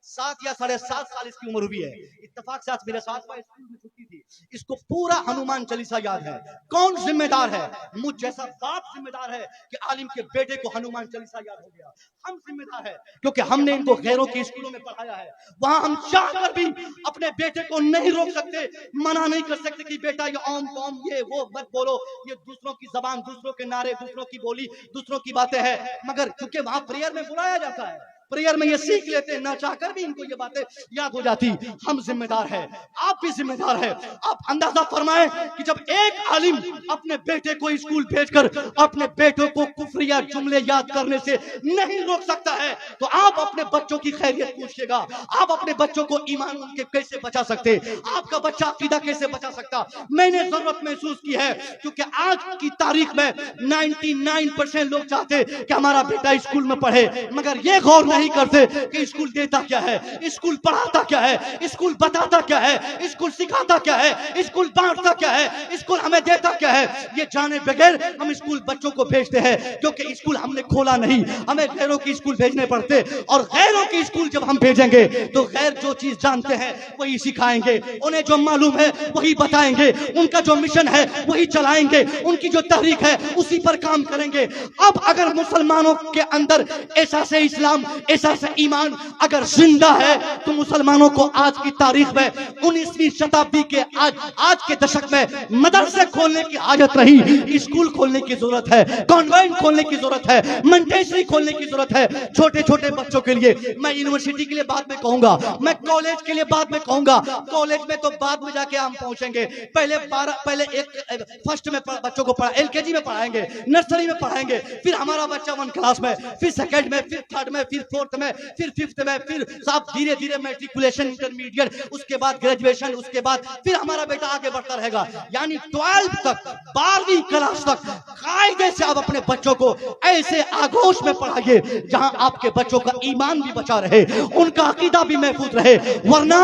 7 या 7.5 साल इसकी उम्र हुई है। इत्तेफाक से आज मेरे साथ स्कूल में छुट्टी थी। इसको पूरा हनुमान चालीसा याद है। कौन जिम्मेदार है? मुझ जैसा बाप जिम्मेदार है कि आलिम के बेटे को हनुमान चालीसा याद हो गया। हम जिम्मेदार है क्योंकि हमने इनको गैरों के स्कूलों में पढ़ाया है। वहां हम चाहकर भी अपने बेटे को नहीं रोक सकते, मना नहीं कर सकते कि बेटा ये ओम कौम ये वो मत बोलो, ये दूसरों की जबान, दूसरों के नारे, दूसरों की बोली, दूसरों की बातें हैं। मगर क्योंकि वहां प्रेयर में बुलाया जाता है, प्रेयर में ये सीख लेते हैं, ना चाहकर भी इनको ये बातें याद हो जाती। हम जिम्मेदार है, आप भी जिम्मेदार है। आप अंदाजा फरमाएं कि जब एक आलिम अपने बेटे को स्कूल भेजकर अपने बेटों को कुफरिया जुमले याद करने से नहीं रोक सकता है, तो आप अपने बच्चों की खैरियत पूछिएगा। आप अपने बच्चों को ईमान उनके कैसे बचा सकते? आपका बच्चा अकीदा कैसे बचा सकता? मैंने जरूरत महसूस की है क्योंकि आज की तारीख में 99% लोग चाहते कि हमारा बेटा स्कूल में पढ़े, मगर ये गौर नहीं करते कि स्कूल देता क्या है, स्कूल पढ़ाता क्या है, स्कूल बताता क्या है, स्कूल सिखाता क्या है, स्कूल बांटता क्या है, स्कूल हमें देता क्या है। ये जाने बगैर हम स्कूल बच्चों को भेजते हैं क्योंकि स्कूल हमने खोला नहीं, हमें गैरों की स्कूल भेजने पड़ते। और गैरों की स्कूल जब हम भेजेंगे तो गैर जो चीज जानते हैं वही सिखाएंगे, उन्हें जो मालूम है वही बताएंगे, उनका जो मिशन है वही चलाएंगे, उनकी जो तहरीक है उसी पर काम करेंगे। अब अगर मुसलमानों के अंदर एहसास इस्लाम, एहसास ईमान अगर जिंदा है तो मुसलमानों को आज की तारीख में 19वीं शताब्दी के आज के दशक में मदरसे खोलने की हाजत रही, स्कूल खोलने की जरूरत है, कॉन्वेंट खोलने की जरूरत है, मंटेसरी खोलने की जरूरत है छोटे छोटे बच्चों के लिए। मैं यूनिवर्सिटी के लिए बाद में कहूंगा, मैं कॉलेज के लिए बाद में कहूंगा। कॉलेज में तो बाद में जाके हम पहुंचेंगे। पहले एक फर्स्ट में बच्चों को पढ़ा, LKG में पढ़ाएंगे, नर्सरी में पढ़ाएंगे, फिर हमारा बच्चा 1 क्लास में, फिर सेकंड में, फिर थर्ड में, फिर फोर्थ में, फिर फिफ्थ में, फिर सब धीरे धीरे मैट्रिकुलेशन, इंटरमीडिएट, उसके बाद ग्रेजुएशन, उसके बाद फिर हमारा बेटा आगे बढ़ता रहेगा। यानी 12 तक, 12वीं क्लास तक कायदे से आप अपने बच्चों को ऐसे आगोश में पढ़ाइए जहां आपके बच्चों का ईमान भी बचा रहे, उनका अकीदा भी महफूज रहे। वरना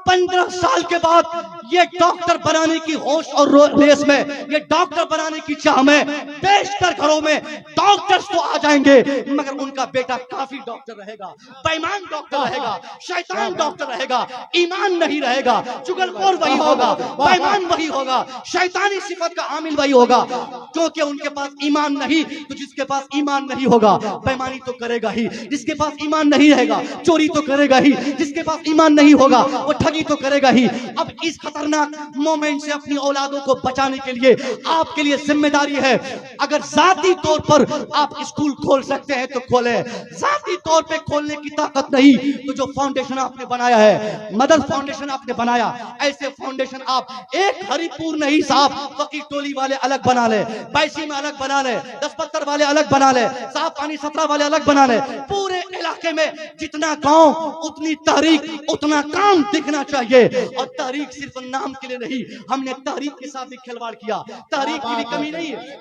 15 साल के बाद ये डॉक्टर बनाने की होश और रेस में, ये डॉक्टर बनाने की चाह में बेशतर घरों में डॉक्टर्स तो आ जाएंगे, मगर उनका बेटा काफी डॉक्टर रहेगा, बेईमान डॉक्टर रहेगा, शैतान डॉक्टर रहेगा, ईमान नहीं रहेगा। चुगलखोर वही होगा, बेईमान वही होगा, शैतानी सिफत का आमिल वही होगा। क्योंकि उनके पास ईमान नहीं, तो जिसके पास ईमान नहीं होगा बेईमानी तो करेगा ही, जिसके पास ईमान नहीं रहेगा चोरी तो करेगा ही, जिसके पास ईमान नहीं होगा वो ठगी तो करेगा ही। अब इस खतरनाक मोमेंट से अपनी औलादों को बचाने के लिए आपके लिए जिम्मेदारी है। अगर जाती तौर पर आप स्कूल खोल सकते हैं तो खोलें, जाती तौर पे खोलने की ताकत नहीं तो जो फाउंडेशन आपने बनाया है, मदर फाउंडेशन आपने बनाया, ऐसे फाउंडेशन आप एक हरिपुर नहीं साहब, फकीर टोली वाले अलग बना ले, बैसी में अलग बना ले, 10 वाले अलग बना ले, साफ पानी 17 वाले अलग बना ले। पूरे इलाके में जितना गांव उतनी तहरीक, उतना काम दिखना चाहिए। और तहरीक सिर्फ नाम के लिए नहीं, हमने तहरीक के साथ भी खिलवाड़ किया। तहरीक की भी कमी नहीं है,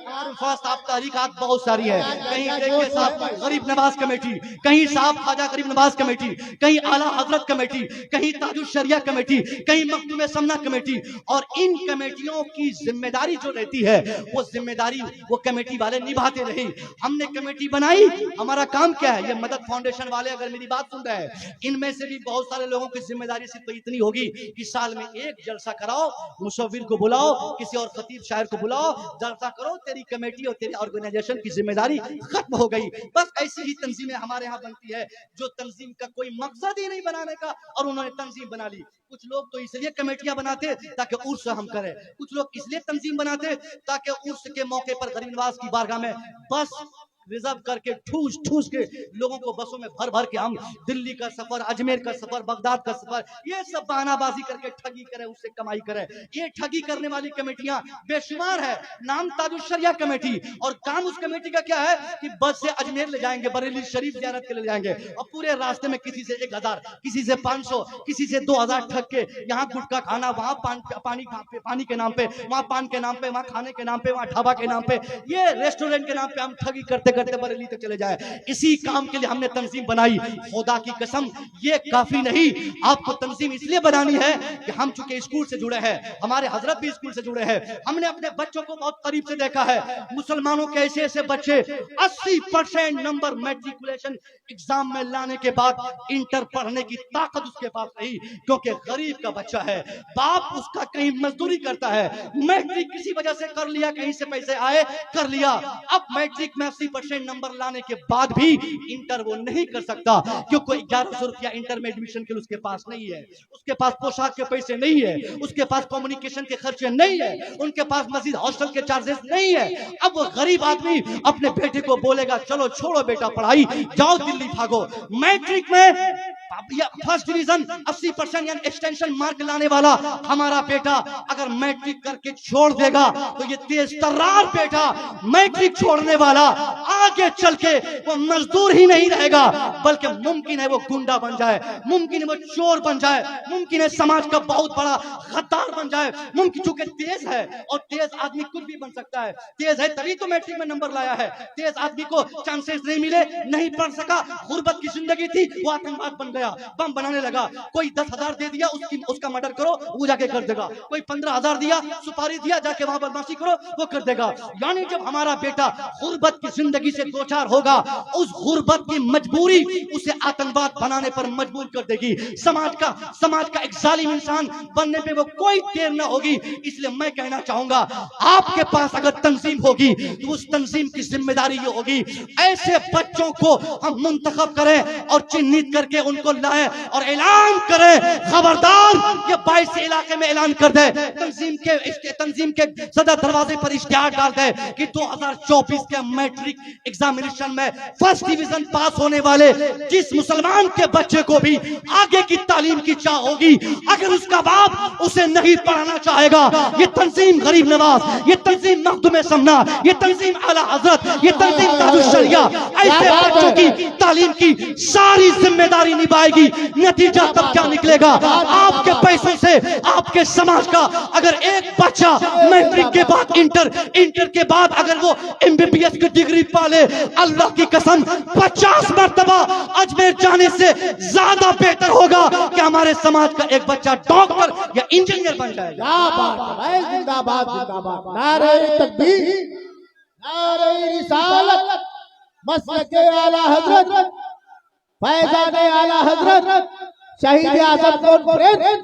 तहरीकात बहुत सारी है। कहीं के साथ गरीब नवाज कमेटी, कहीं साहब ख्वाजा गरीब नवाज कमेटी, कहीं आला हजरत कमेटी, कहीं ताजुल शरिया कमेटी, कहीं मखदूम समना कमेटी। और इन कमेटियों की जिम्मेदारी जो रहती है वो जिम्मेदारी वो कमेटी वाले निभाते नहीं। हमने कमेटी बनाई, हमारा काम क्या है? ये मदद फाउंडेशन वाले अगर मेरी बात सुन रहे हैं, इनमें से भी बहुत सारे लोगों की जिम्मेदारी सिर्फ इतनी होगी कि साल में एक जलसा कराओ, मुसव्विर को बुलाओ, किसी और खतीब शायर को बुलाओ, जलसा करो, तेरी कमेटी और तेरी ऑर्गेनाइजेशन की जिम्मेदारी खत्म हो गई। बस ऐसी ही तंजीमें हमारे यहाँ बनती है जो तंजीम का कोई मकसद ही नहीं बनाने का, और उन्होंने तंजीम बना ली। कुछ लोग तो इसलिए कमेटियां बनाते ताकि उर्स हम करें, कुछ लोग इसलिए तंजीम बनाते ताकि उर्स के मौके पर गरीब नवाज की बारगाह में बस रिजर्व करके ठूस ठूस के लोगों को बसों में भर भर के हम दिल्ली का सफर, अजमेर का सफर, बगदाद का सफर, ये सब बहानाबाजी करके ठगी करें, उससे कमाई करें। ये ठगी करने वाली कमेटियां बेशुमार है। नाम ताजुल शरिया कमेटी, और काम उस कमेटी का क्या है कि बस से अजमेर ले जाएंगे, बरेली शरीफ ज़ियारत के ले जाएंगे, और पूरे रास्ते में किसी से 1000, किसी से 500, किसी से 2000 ठग के यहाँ गुटखा खाना, वहाँ पानी के नाम पे, वहाँ पान के नाम पे, वहाँ खाने के नाम पे, वहाँ ढाबा के नाम पे, ये रेस्टोरेंट के नाम पे हम ठगी करते करते बरेली तक चले जाए। इसी काम के लिए हमने तंजीम बनाई। खुदा की कसम ये काफी नहीं, आपको तंजीम इसलिए बनानी है कि हम चूंकि स्कूल से जुड़े हैं, हमारे हजरत भी स्कूल से जुड़े हैं, हमने अपने बच्चों को बहुत करीब से देखा है। मुसलमानों के ऐसे ऐसे बच्चे 80% नंबर मैट्रिकुलेशन एग्जाम में लाने के बाद इंटर पढ़ने की ताकत उसके पास नहीं, क्योंकि गरीब का बच्चा है, बाप उसका कहीं मजदूरी करता है, मैट्रिक किसी वजह से कर लिया, कहीं से पैसे आए कर लिया। अब मैट्रिक में 80% नंबर लाने के बाद भी इंटर वो नहीं कर सकता, क्योंकि 1100 रुपया इंटर में एडमिशन के लिए उसके पास नहीं है, उसके पास पोशाक के पैसे नहीं है, उसके पास कम्युनिकेशन के खर्चे नहीं है, उनके पास मजीद हॉस्टल के चार्जेस नहीं है। अब वो गरीब आदमी अपने बेटे को बोलेगा चलो छोड़ो बेटा पढ़ाई, जाओ दिल्ली भागो। मैट्रिक में फर्स्ट डिवीजन 80% यानी एक्सटेंशन मार्क लाने वाला हमारा बेटा अगर मैट्रिक करके छोड़ देगा तो ये तेज तर्रार बेटा मैट्रिक छोड़ने वाला आगे चल के वो मजदूर ही नहीं रहेगा, बल्कि मुमकिन है वो गुंडा बन जाए, मुमकिन है वो चोर बन जाए, मुमकिन है समाज का बहुत बड़ा गद्दार बन जाए। मुमकिन चूंकि तेज है, और तेज आदमी कुछ भी बन सकता है, तेज है तभी तो मैट्रिक में नंबर लाया है। तेज आदमी को चांसेस नहीं मिले, नहीं पढ़ सका, गुर्बत की जिंदगी थी, वो आतंकवाद बन गया, बम बनाने लगा। कोई 10,000 दे दिया, उसका मर्डर करो, वो जाके कर देगा। कोई 15,000 दिया, सुपारी दिया, जाके वहां बदमाशी करो, वो कर देगा। यानी जब हमारा बेटा गुर्बत की जिंदगी से दो चार होगा, उस गुर्बत की मजबूरी उसे आतंकवाद बनाने पर मजबूर कर देगी। समाज का एक जालिम इंसान बनने पे वो कोई देर ना होगी। इसलिए मैं कहना चाहूंगा, आपके पास अगर तंजीम होगी तो उस तंजीम की जिम्मेदारी ये होगी, ऐसे बच्चों को हम मुंतखब करें और चिन्हित करके उनको लाएं और ऐलान करें, खबरदार ये 22 इलाके में ऐलान कर दे, तंजीम के सदर दरवाजे पर इश्तिहार डाल दे कि 2024 के मैट्रिक एग्जामिनेशन में फर्स्ट डिवीजन पास होने वाले जिस मुसलमान के बच्चे को भी आगे की तालीम की चाह होगी, अगर उसका बाप उसे नहीं पढ़ाना चाहेगा, ये तंजीम गरीब नवाज, ये तंजीम मखदूम समना, ये तंजीम आला हजरत, ये तंजीम ताजुश शरिया ऐसे बच्चों की तालीम की सारी जिम्मेदारी निभाएगी। नतीजा तब क्या निकलेगा, आपके पैसों से आपके समाज का अगर एक बच्चा मैट्रिक के बाद इंटर के बाद अगर वो एमबीबीएस की डिग्री पा ले, अल्लाह की कसम 50 मरतबा अजमेर जाने से ज्यादा बेहतर होगा कि हमारे समाज का एक बच्चा डॉक्टर या इंजीनियर बन जाएगा। जिंदाबाद जिंदाबाद, नारे तकबीर, नारे रिसालत, मसलके आला हजरत, फैजाने आला हजरत, शहीद आजम कॉन्फ्रेंस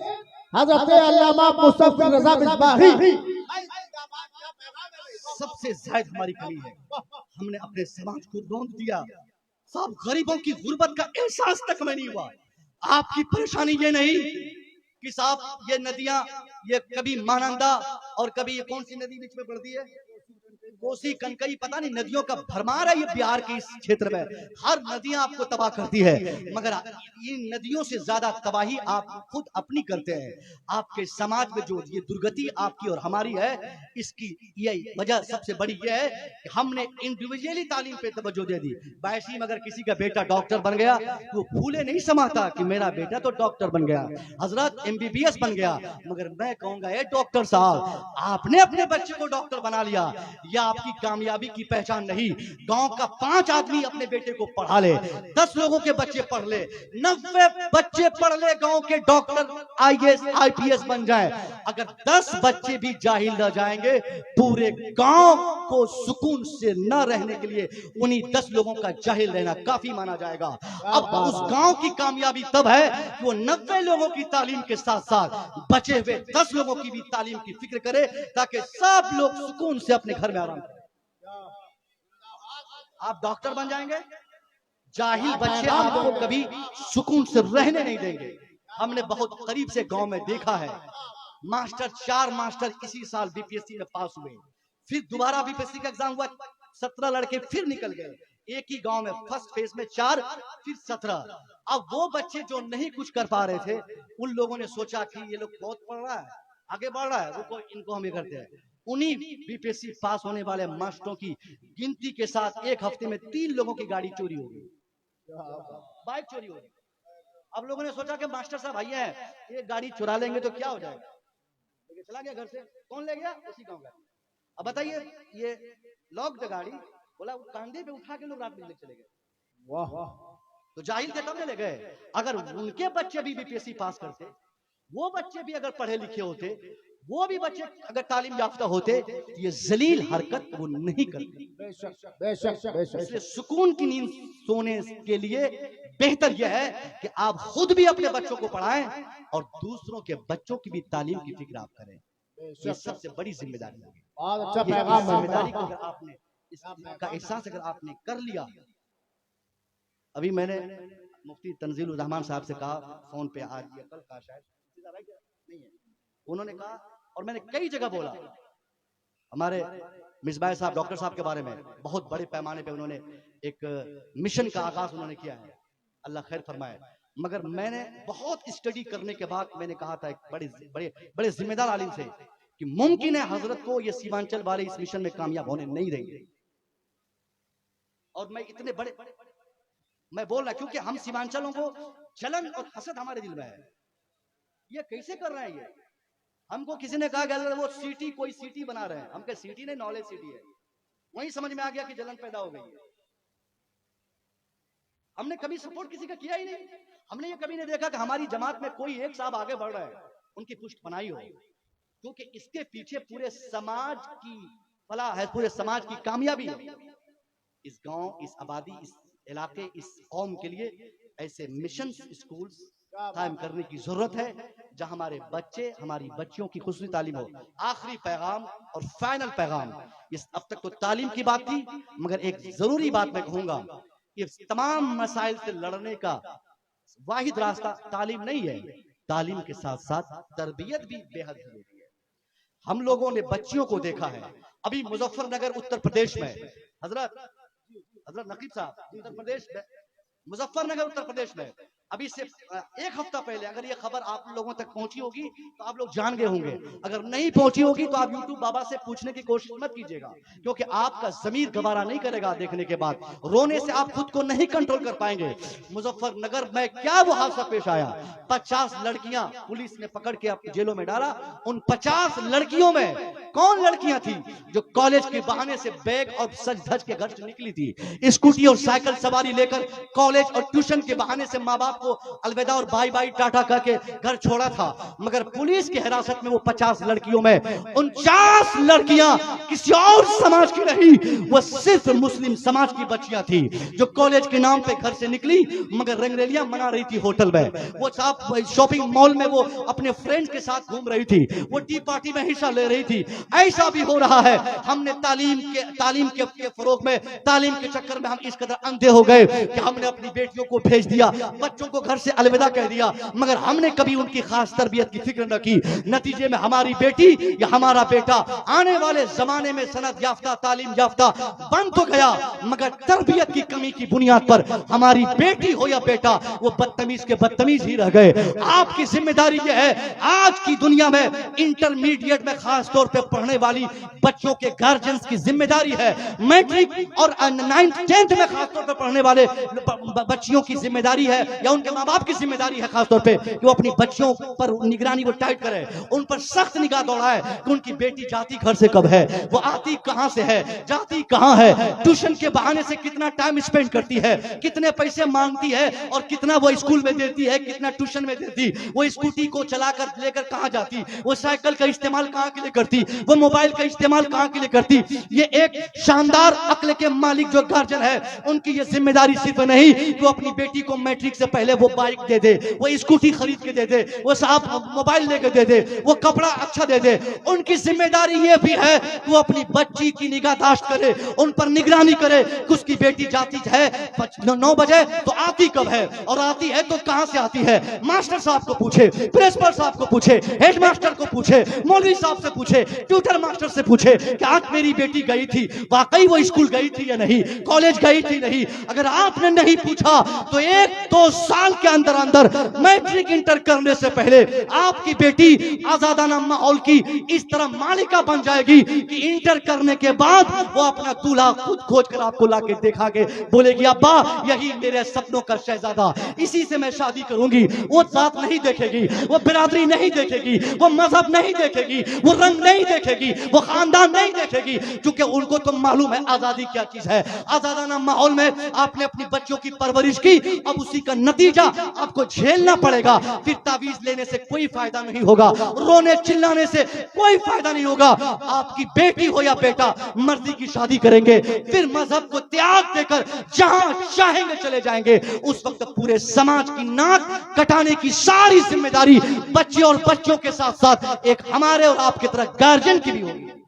हजरत अल्लामा मुस्तफा रजा मिसबाही। सबसे ज्यादा हमारी कमी है, हमने अपने समाज को रौंद दिया। सब गरीबों की गुर्बत का एहसास तक में नहीं हुआ। आपकी परेशानी ये नहीं कि साहब ये नदियां, ये कभी महानंदा और कभी ये कौन सी नदी बीच में पड़ती है, कोसी कनकई, पता नहीं नदियों का भरमार है ये बिहार के इस क्षेत्र में। हर नदियां आपको तबाह करती है, मगर इन नदियों से ज्यादा तबाही आप खुद अपनी करते हैं। आपके समाज में जो ये दुर्गति आपकी और हमारी है, इसकी ये वजह सबसे बड़ी ये है कि हमने इंडिविजुअली तालीम पे तवज्जो दे दी। वैसे ही अगर किसी का बेटा डॉक्टर बन गया तो फूले नहीं समाता कि मेरा बेटा तो डॉक्टर बन गया, हजरत एमबीबीएस बन गया। मगर मैं कहूंगा ये डॉक्टर साहब, आपने अपने बच्चे को डॉक्टर बना लिया, या आपकी कामयाबी की पहचान नहीं। गांव का 5 आदमी अपने बेटे को पढ़ा ले, 10 लोगों के बच्चे पढ़ ले, 90 बच्चे पढ़ ले, गांव के डॉक्टर आईएएस आईपीएस बन जाए। अगर 10 बच्चे भी जाहिल रह जाएंगे, पूरे गांव को सुकून से न रहने के लिए उन्हीं 10 लोगों का जाहिल रहना काफी माना जाएगा। अब उस गांव की कामयाबी तब है कि वो 90 लोगों की तालीम के साथ साथ बचे हुए 10 लोगों की भी तालीम की फिक्र करे, ताकि सब लोग सुकून से अपने घर में आराम करें। आप डॉक्टर बन जाएंगे, जाहिल बच्चे आपको कभी सुकून से रहने नहीं देंगे। हमने बहुत करीब से गांव में देखा है, मास्टर 4 मास्टर इसी साल बीपीएससी में पास हुए, फिर दोबारा बीपीएससी का एग्जाम हुआ, 17 लड़के फिर निकल गए। एक ही गांव में फर्स्ट फेज में 4 फिर 17। अब वो बच्चे जो नहीं कुछ कर पा रहे थे, उन लोगों ने सोचा कि ये लोग बहुत पढ़ रहा है, आगे बढ़ रहा है, रुको इनको हम ये करते हैं। उन्हीं बीपीएससी पास होने वाले मास्टरों की गिनती के साथ एक हफ्ते में 3 लोगों की गाड़ी चोरी हो गई, बाइक चोरी हो गई। अब लोगों ने सोचा कि मास्टर साहब भैया है, ये गाड़ी चुरा लेंगे तो क्या हो जाएगा, चला गया घर से। कौन ले गया, उसी गांव का। अब बताइए, ये लॉक द गाड़ी, बोला वो कांधे पे उठा के लोग रात में ले चले गए। वाह तो जाहिल के कब ले गए? अगर उनके बच्चे भी बीपीएससी पास करते, वो बच्चे भी अगर पढ़े लिखे होते, वो भी बच्चे अगर तालीम याफ्ता होते, ये जलील हरकत वो नहीं करते। बेशक बेशक बेशक। इसलिए सुकून की नींद सोने के लिए बेहतर यह है कि आप खुद भी अपने बच्चों को पढ़ाएं और दूसरों के बच्चों की भी तालीम की फिक्र आप करें। ये सबसे बड़ी जिम्मेदारी होगी। बहुत अच्छा ये पैगाम है। जिम्मेदारी को अगर आपने इसका एहसास अगर आपने कर लिया। अभी मैंने मुफ्ती तंजील रहमान साहब से कहा फोन पे, आज या कल का शायद नहीं है, उन्होंने कहा और मैंने कई जगह बोला, हमारे मिसबाह साहब डॉक्टर साहब के बारे में बहुत बड़े पैमाने पे उन्होंने एक मिशन का आगाज उन्होंने किया है, अल्लाह खैर फरमाए। मगर मैंने बहुत स्टडी करने के बाद मैंने कहा था एक बड़े बड़े बड़े जिम्मेदार आलिम से कि मुमकिन है हजरत को ये सीमांचल वाले इस मिशन में कामयाब होने नहीं देंगे। और मैं इतने बड़े मैं बोल रहा क्योंकि हम सीमांचलों को जलन और हसद हमारे दिल में है। ये कैसे कर रहे हैं? ये हमको किसी ने कहा कि वो सिटी कोई सिटी बना रहे हैं, हम कहे सिटी नहीं नॉलेज सिटी है। वहीं समझ में आ गया कि जलन पैदा हो गई है। हमने कभी सपोर्ट किसी का किया ही नहीं। हमने ये कभी नहीं देखा कि हमारी जमात में कोई एक साहब आगे बढ़ रहा है, उनकी पुष्ट बनाई हो, क्योंकि इसके पीछे पूरे समाज की फलाह है, पूरे समाज की कामयाबी है। इस गांव, इस आबादी, इस इलाके, इस कौम के लिए ऐसे मिशन स्कूल्स कायम करने की जरूरत है जहां हमारे बच्चे, हमारी बच्चियों की खुसूसी तालीम हो। आखिरी पैगाम और फाइनल पैगाम, इस अब तक तो तालीम की बात थी, मगर एक जरूरी बात मैं कहूंगा कि तमाम मसाइल से लड़ने का वाहिद रास्ता तालीम नहीं है, तालीम के साथ साथ तरबियत भी बेहद जरूरी है। हम लोगों ने बच्चियों को देखा है, अभी मुजफ्फरनगर उत्तर प्रदेश में, हजरत नकीब साहब उत्तर प्रदेश में, मुजफ्फरनगर उत्तर प्रदेश में अभी से एक हफ्ता पहले अगर ये खबर आप लोगों तक पहुंची होगी तो आप लोग जान गए होंगे, अगर नहीं पहुंची होगी तो आप यूट्यूब बाबा से पूछने की कोशिश मत कीजिएगा, क्योंकि आपका जमीर गवारा नहीं करेगा देखने के बाद, रोने से आप खुद को नहीं कंट्रोल कर पाएंगे। मुजफ्फरनगर में क्या वो हादसा पेश आया, 50 लड़कियां पुलिस ने पकड़ के अपनी जेलों में डाला। उन 50 लड़कियों में कौन लड़कियां थी जो कॉलेज के बहाने से बैग और सज धज के घर से निकली थी, स्कूटी और साइकिल सवारी लेकर कॉलेज और ट्यूशन के बहाने से माँ बाप को अलविदा और बाई बाई टाटा करके घर छोड़ा था। मगर पुलिस की हिरासत में वो 50 लड़कियों में 49 लड़कियां किसी और समाज की नहीं, वो सिर्फ मुस्लिम समाज की बच्चियां थी जो कॉलेज के नाम पे घर से निकली, मगर रंगरेलियां मना रही थी होटल में, वो साहब शॉपिंग मॉल में वो अपने फ्रेंड्स के साथ घूम रही थी, वो टी पार्टी में हिस्सा ले रही थी। ऐसा भी हो रहा है। हमने तालीम के फरोग में, तालीम के चक्कर में हम इस कदर अंधे हो गए कि हमने अपनी बेटियों को भेज दिया, बच्चों को घर से अलविदा कह दिया, मगर हमने कभी उनकी खास तरबियत की फिक्र न की। नतीजे में हमारी बेटी या हमारा बेटा आने वाले जमाने में सनद याफ्ता, तालीम याफ्ता बन तो गया, मगर तरबियत की कमी की बुनियाद पर हमारी बेटी हो या बेटा वो बदतमीज के बदतमीज ही रह गए। आपकी जिम्मेदारी यह है, आज की दुनिया में इंटरमीडिएट में खास तौर पे पढ़ने वाली बच्चों के गार्जियंस की जिम्मेदारी है, मैट्रिक और 9th 10th में खास तौर पे पढ़ने वाले बच्चियों की जिम्मेदारी है या उनके माँ बाप की जिम्मेदारी है खास तौर पे कि वो अपनी बच्चियों पर निगरानी को टाइट करे, उन पर सख्त निगाह दौड़ाए कि उनकी बेटी जाती घर से कब है, वो आती कहां से है, जाती कहां है, ट्यूशन के बहाने से कितना टाइम स्पेंड करती है, कितने पैसे मांगती है और कितना वो स्कूल में देती है, कितना ट्यूशन में देती, वो स्कूटी को चलाकर लेकर कहां जाती, वो साइकिल का इस्तेमाल कहां के लिए करती, वो मोबाइल का इस्तेमाल कहां के लिए करती। ये एक शानदार अक्ल के मालिक जो गार्जियन है, उनकी ये जिम्मेदारी सिर्फ नहीं कि वो अपनी बेटी को मैट्रिक से पहले वो बाइक दे दे, वो स्कूटी खरीद के दे दे, वो साहब मोबाइल लेके दे दे, वो कपड़ा अच्छा दे दे, उनकी जिम्मेदारी ये भी है कि वो अपनी बच्ची की निगाहदाश्त करे, उन पर निगरानी करे कि उसकी बेटी जाती है 9 बजे तो आती कब है, और आती है तो कहां से आती है। मास्टर साहब को पूछे, प्रिंसिपल साहब को पूछे, हेड मास्टर को पूछे, मौलवी साहब से पूछे, ट्यूटर मास्टर से पूछे कि आज मेरी बेटी गई थी, वाकई वो स्कूल गई थी या नहीं, कॉलेज गई थी नहीं। अगर आपने नहीं पूछा तो 1-2 साल साल के अंदर अंदर मैट्रिक इंटर करने से पहले आपकी बेटी आजादाना माहौल की इस तरह मालिका बन जाएगी कि इंटर करने के बाद वो अपना दूल्हा खुद खोज कर आपको लाके देखा के बोलेगी अब्बा यही मेरे सपनों का शहजादा, इसी से मैं शादी करूंगी। वो जात नहीं देखेगी, वो बिरादरी नहीं देखेगी, वो मजहब नहीं देखेगी, वो रंग नहीं देखेगी, वो खानदान नहीं देखेगी, क्योंकि उनको तो मालूम है आजादी क्या चीज है। आजादाना माहौल में आपने अपनी बच्चों की परवरिश की, अब उसी का नतीजा आपको झेलना पड़ेगा। फिर तावीज लेने से कोई फायदा नहीं होगा, रोने चिल्लाने से कोई फायदा नहीं होगा। आपकी बेटी हो या बेटा मर्जी की शादी करेंगे, फिर मजहब को त्याग देकर जहां चाहेंगे चले जाएंगे। उस वक्त पूरे समाज की नाक कटाने की सारी जिम्मेदारी बच्चे और बच्चों के साथ साथ एक हमारे और आपकी तरह गार्जियन की भी होगी।